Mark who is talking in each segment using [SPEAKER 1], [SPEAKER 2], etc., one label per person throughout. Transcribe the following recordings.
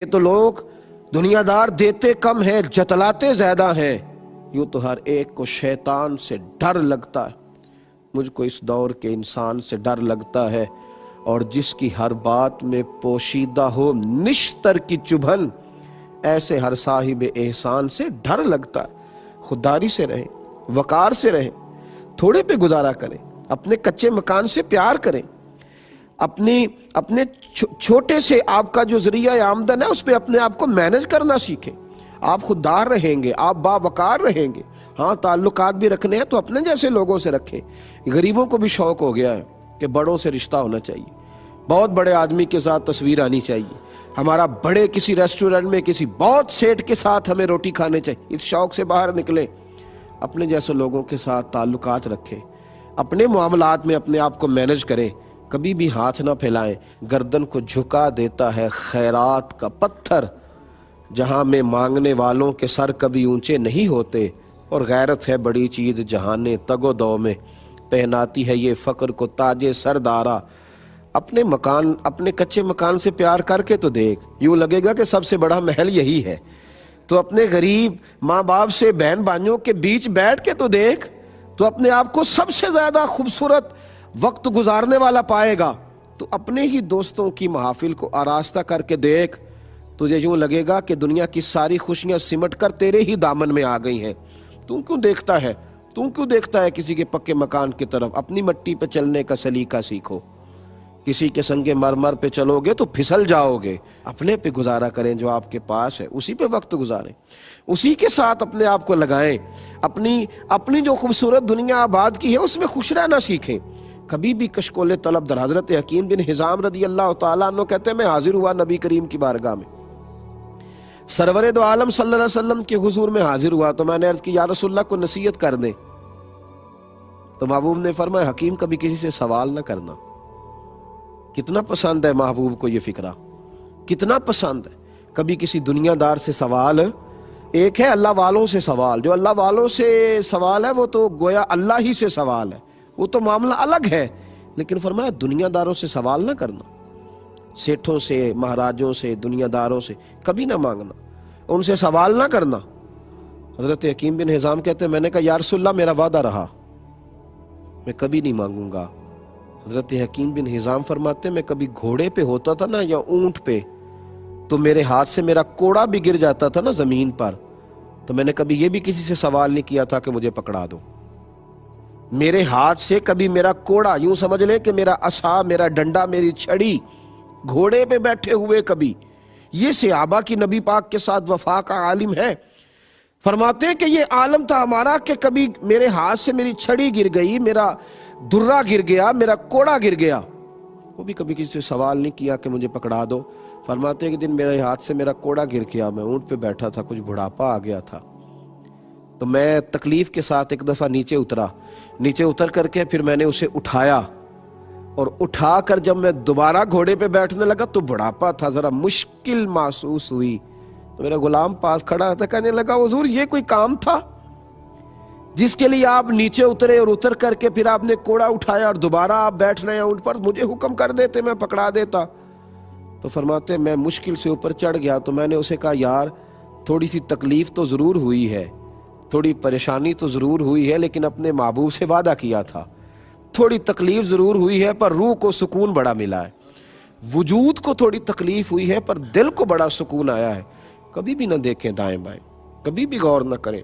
[SPEAKER 1] یہ تو لوگ دنیا دار دیتے کم ہیں جتلاتے زیادہ ہیں، یوں تو ہر ایک کو شیطان سے ڈر لگتا ہے۔ مجھ کو اس دور کے انسان سے ڈر لگتا ہے، اور جس کی ہر بات میں پوشیدہ ہو نشتر کی چبھن، ایسے ہر صاحب احسان سے ڈر لگتا ہے۔ خودداری سے رہیں، وقار سے رہیں، تھوڑے پہ گزارا کریں، اپنے کچے مکان سے پیار کریں، اپنے چھوٹے سے آپ کا جو ذریعہ آمدن ہے اس پہ اپنے آپ کو مینج کرنا سیکھیں۔ آپ خوددار رہیں گے، آپ باوقار رہیں گے۔ ہاں تعلقات بھی رکھنے ہیں تو اپنے جیسے لوگوں سے رکھیں۔ غریبوں کو بھی شوق ہو گیا ہے کہ بڑوں سے رشتہ ہونا چاہیے، بہت بڑے آدمی کے ساتھ تصویر آنی چاہیے، ہمارا بڑے کسی ریسٹورنٹ میں کسی بہت سیٹ کے ساتھ ہمیں روٹی کھانے چاہیے۔ اس شوق سے باہر نکلیں، اپنے جیسے لوگوں کے ساتھ تعلقات رکھیں، اپنے معاملات میں اپنے آپ کو مینج کریں، کبھی بھی ہاتھ نہ پھیلائیں۔ گردن کو جھکا دیتا ہے خیرات کا پتھر، جہاں میں مانگنے والوں کے سر کبھی اونچے نہیں ہوتے، اور غیرت ہے بڑی چیز جہانے تگ و دو میں، پہناتی ہے یہ فقر کو تاج سردارا۔ اپنے مکان، اپنے کچے مکان سے پیار کر کے تو دیکھ، یوں لگے گا کہ سب سے بڑا محل یہی ہے۔ تو اپنے غریب ماں باپ سے بہن بھائیوں کے بیچ بیٹھ کے تو دیکھ، تو اپنے آپ کو سب سے زیادہ خوبصورت وقت گزارنے والا پائے گا۔ تو اپنے ہی دوستوں کی محافل کو آراستہ کر کے دیکھ، تجھے یوں لگے گا کہ دنیا کی ساری خوشیاں سمٹ کر تیرے ہی دامن میں آ گئی ہیں۔ تو کیوں دیکھتا ہے کسی کے پکے مکان کی طرف؟ اپنی مٹی پہ چلنے کا سلیقہ سیکھو۔ کسی کے سنگ مرمر پہ چلو گے تو پھسل جاؤ گے۔ اپنے پہ گزارا کریں، جو آپ کے پاس ہے اسی پہ وقت گزاریں، اسی کے ساتھ اپنے آپ کو لگائیں۔ اپنی جو خوبصورت دنیا آباد کی ہے اس میں خوش رہنا سیکھیں۔ کبھی بھی کشکول طلب در حضرت حکیم بن حزام رضی اللہ تعالیٰ عنہ کہتے ہیں، میں حاضر ہوا نبی کریم کی بارگاہ میں، سرور دو عالم صلی اللہ علیہ وسلم کے حضور میں حاضر ہوا، تو میں نے عرض کی یا رسول اللہ کو نصیحت کر دیں۔ تو محبوب نے فرمایا حکیم کبھی کسی سے سوال نہ کرنا۔ کتنا پسند ہے محبوب کو یہ فکرہ، کتنا پسند ہے۔ کبھی کسی دنیا دار سے سوال، ایک ہے اللہ والوں سے سوال، جو اللہ والوں سے سوال ہے وہ تو گویا اللہ ہی سے سوال ہے، وہ تو معاملہ الگ ہے۔ لیکن فرمایا دنیا داروں سے سوال نہ کرنا، سیٹھوں سے، مہاراجوں سے، دنیا داروں سے کبھی نہ مانگنا، ان سے سوال نہ کرنا۔ حضرت حکیم بن حزام کہتے ہیں میں نے کہا یا رسول اللہ میرا وعدہ رہا، میں کبھی نہیں مانگوں گا۔ حضرت حکیم بن حزام فرماتے ہیں میں کبھی گھوڑے پہ ہوتا تھا نا یا اونٹ پہ، تو میرے ہاتھ سے میرا کوڑا بھی گر جاتا تھا نا زمین پر، تو میں نے کبھی یہ بھی کسی سے سوال نہیں کیا تھا کہ مجھے پکڑا دو۔ میرے ہاتھ سے کبھی میرا کوڑا، یوں سمجھ لیں کہ میرا عصا، میرا ڈنڈا، میری چھڑی گھوڑے پہ بیٹھے ہوئے کبھی، یہ صحابہ کی نبی پاک کے ساتھ وفا کا عالم ہے۔ فرماتے ہیں کہ یہ عالم تھا ہمارا کہ کبھی میرے ہاتھ سے میری چھڑی گر گئی، میرا درہ گر گیا، میرا کوڑا گر گیا، وہ بھی کبھی کسی سے سوال نہیں کیا کہ مجھے پکڑا دو۔ فرماتے ہیں کہ دن میرے ہاتھ سے میرا کوڑا گر گیا، میں اونٹ پہ بیٹھا تھا، کچھ بڑھاپا آ گیا تھا، تو میں تکلیف کے ساتھ ایک دفعہ نیچے اتر کر کے پھر میں نے اسے اٹھایا، اور اٹھا کر جب میں دوبارہ گھوڑے پہ بیٹھنے لگا تو بڑھاپا تھا، ذرا مشکل محسوس ہوئی۔ تو میرا غلام پاس کھڑا تھا، کہنے لگا حضور یہ کوئی کام تھا جس کے لیے آپ نیچے اترے اور اتر کر کے پھر آپ نے کوڑا اٹھایا اور دوبارہ آپ بیٹھ رہے ہیں اونٹ پر؟ مجھے حکم کر دیتے میں پکڑا دیتا۔ تو فرماتے میں مشکل سے اوپر چڑھ گیا، تو میں نے اسے کہا یار تھوڑی سی تکلیف تو ضرور ہوئی ہے، تھوڑی پریشانی تو ضرور ہوئی ہے، لیکن اپنے محبوب سے وعدہ کیا تھا، تھوڑی تکلیف ضرور ہوئی ہے پر روح کو سکون بڑا ملا ہے، وجود کو تھوڑی تکلیف ہوئی ہے پر دل کو بڑا سکون آیا ہے۔ کبھی بھی نہ دیکھیں دائیں بائیں، کبھی بھی غور نہ کریں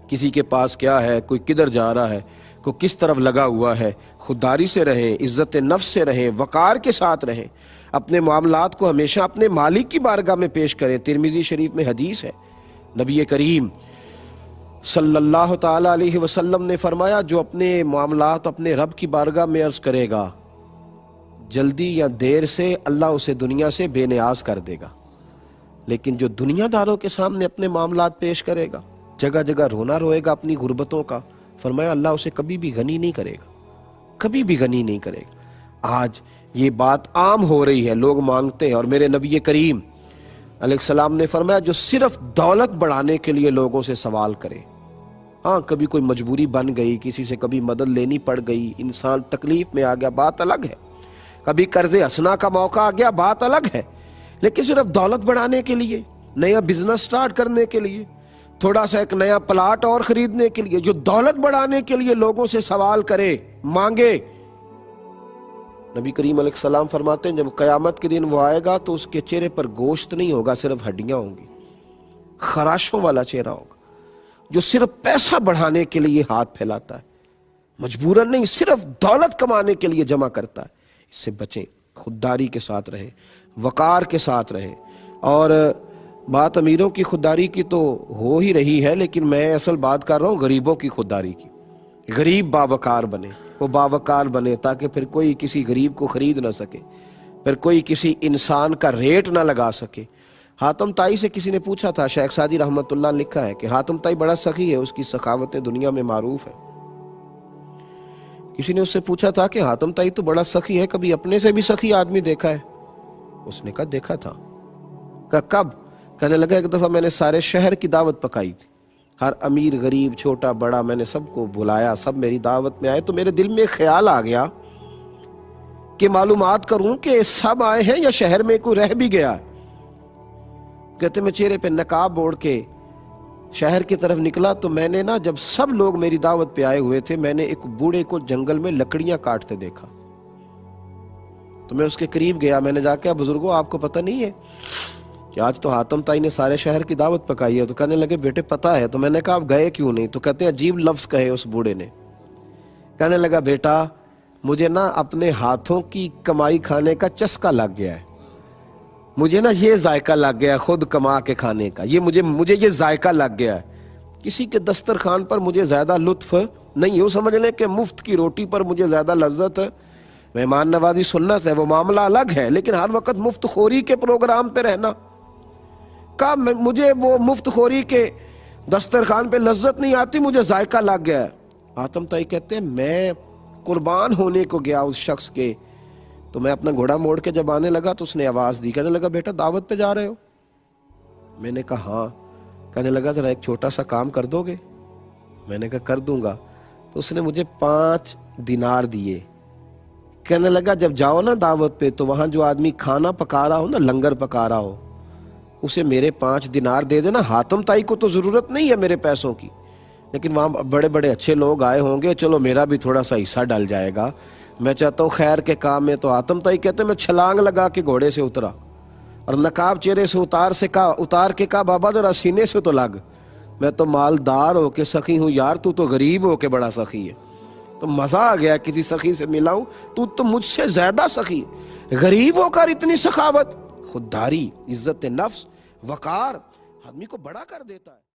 [SPEAKER 1] کسی کے پاس کیا ہے، کوئی کدھر جا رہا ہے، کوئی کس طرف لگا ہوا ہے۔ خودداری سے رہیں، عزت نفس سے رہیں، وقار کے ساتھ رہیں، اپنے معاملات کو ہمیشہ اپنے مالک کی بارگاہ میں پیش کریں۔ ترمذی شریف میں حدیث ہے، نبی کریم صلی اللہ تعالیٰ علیہ وسلم نے فرمایا جو اپنے معاملات اپنے رب کی بارگاہ میں عرض کرے گا، جلدی یا دیر سے اللہ اسے دنیا سے بے نیاز کر دے گا، لیکن جو دنیا داروں کے سامنے اپنے معاملات پیش کرے گا، جگہ جگہ رونا روئے گا اپنی غربتوں کا، فرمایا اللہ اسے کبھی بھی غنی نہیں کرے گا، کبھی بھی غنی نہیں کرے گا۔ آج یہ بات عام ہو رہی ہے، لوگ مانگتے ہیں، اور میرے نبی کریم علیہ السلام نے فرمایا جو صرف دولت بڑھانے کے لیے لوگوں سے سوال کرے، ہاں کبھی کوئی مجبوری بن گئی، کسی سے کبھی مدد لینی پڑ گئی، انسان تکلیف میں آ گیا، بات الگ ہے، کبھی قرض حسنہ کا موقع آ گیا، بات الگ ہے، لیکن صرف دولت بڑھانے کے لیے، نیا بزنس سٹارٹ کرنے کے لیے، تھوڑا سا ایک نیا پلاٹ اور خریدنے کے لیے، جو دولت بڑھانے کے لیے لوگوں سے سوال کرے، مانگے. نبی کریم علیہ السلام فرماتے ہیں جب قیامت کے دن وہ آئے گا تو اس کے چہرے پر گوشت نہیں ہوگا، صرف ہڈیاں ہوں گی، خراشوں والا چہرہ ہوگا، جو صرف پیسہ بڑھانے کے لیے ہاتھ پھیلاتا ہے، مجبوراً نہیں، صرف دولت کمانے کے لیے جمع کرتا ہے. اس سے بچیں، خودداری کے ساتھ رہیں، وقار کے ساتھ رہیں. اور بات امیروں کی خودداری کی تو ہو ہی رہی ہے، لیکن میں اصل بات کر رہا ہوں غریبوں کی خودداری کی. غریب باوقار بنے، وہ باوقار بنے تاکہ پھر کوئی کسی غریب کو خرید نہ سکے، پھر کوئی کسی انسان کا ریٹ نہ لگا سکے. حاتم طائی سے کسی نے پوچھا تھا، شیخ سعدی رحمۃ اللہ نے لکھا ہے کہ حاتم طائی بڑا سخی ہے، اس کی سخاوتیں دنیا میں معروف ہے. کسی نے اس سے پوچھا تھا کہ حاتم طائی تو بڑا سخی ہے، کبھی اپنے سے بھی سخی آدمی دیکھا ہے؟ اس نے کہا دیکھا تھا. کہا کب؟ کہنے لگا ایک دفعہ میں نے سارے شہر کی دعوت پکائی تھی، ہر امیر غریب چھوٹا بڑا میں نے سب کو بلایا، سب میری دعوت میں آئے، تو میرے دل میں ایک خیال آ گیا کہ معلومات کروں کہ سب آئے ہیں یا شہر میں کوئی رہ بھی گیا. کہتے میں چہرے پہ نقاب اوڑھ کے شہر کی طرف نکلا تو میں نے جب سب لوگ میری دعوت پہ آئے ہوئے تھے، میں نے ایک بوڑھے کو جنگل میں لکڑیاں کاٹتے دیکھا. تو میں اس کے قریب گیا، میں نے جا کے بزرگوں آپ کو پتہ نہیں ہے کہ آج تو حاتم طائی نے سارے شہر کی دعوت پکائی ہے؟ تو کہنے لگے بیٹے پتہ ہے. تو میں نے کہا آپ گئے کیوں نہیں؟ تو کہتے ہیں عجیب لفظ کہے اس بوڑھے نے. کہنے لگا بیٹا مجھے اپنے ہاتھوں کی کمائی کھانے کا چسکا لگ گیا ہے، مجھے یہ ذائقہ لگ گیا ہے خود کما کے کھانے کا، یہ مجھے یہ ذائقہ لگ گیا ہے. کسی کے دسترخوان پر مجھے زیادہ لطف نہیں، وہ سمجھ لیں کہ مفت کی روٹی پر مجھے زیادہ لذت ہے. مہمان نوازی سنت ہے، وہ معاملہ الگ ہے، لیکن ہر وقت مفت خوری کے پروگرام پہ رہنا، کہا مجھے وہ مفت خوری کے دسترخوان پہ لذت نہیں آتی، مجھے ذائقہ لگ گیا ہے. حاتم طائی کہتے ہیں میں قربان ہونے کو گیا اس شخص کے، تو میں اپنا گھوڑا موڑ کے جب آنے لگا تو اس نے آواز دی، کہنے لگا بیٹا دعوت پہ جا رہے ہو؟ میں نے کہا ہاں. کہنے لگا ذرا ایک چھوٹا سا کام کر دو گے؟ میں نے کہا کر دوں گا. تو اس نے مجھے 5 دینار دیے. کہنے لگا جب جاؤ دعوت پہ تو وہاں جو آدمی کھانا پکا رہا ہو لنگر پکا رہا ہو، اسے میرے 5 دینار دے دینا. حاتم طائی کو تو ضرورت نہیں ہے میرے پیسوں کی، لیکن وہاں بڑے بڑے اچھے لوگ آئے ہوں گے، چلو میرا بھی تھوڑا سا حصہ ڈل جائے گا، میں چاہتا ہوں خیر کے کام میں. تو حاتم طائی کہتے ہیں میں چھلانگ لگا کے گھوڑے سے اترا اور نقاب چہرے سے اتار کے کہا بابا ذرا سینے سے تو لگ، میں تو مالدار ہو کے سخی ہوں یار، تو غریب ہو کے بڑا سخی ہے. تو مزہ آ گیا کسی سخی سے ملا ہوں، تو مجھ سے زیادہ سخی، غریب ہو کر اتنی سخاوت. خودداری، عزت نفس، وقار آدمی کو بڑا کر دیتا ہے.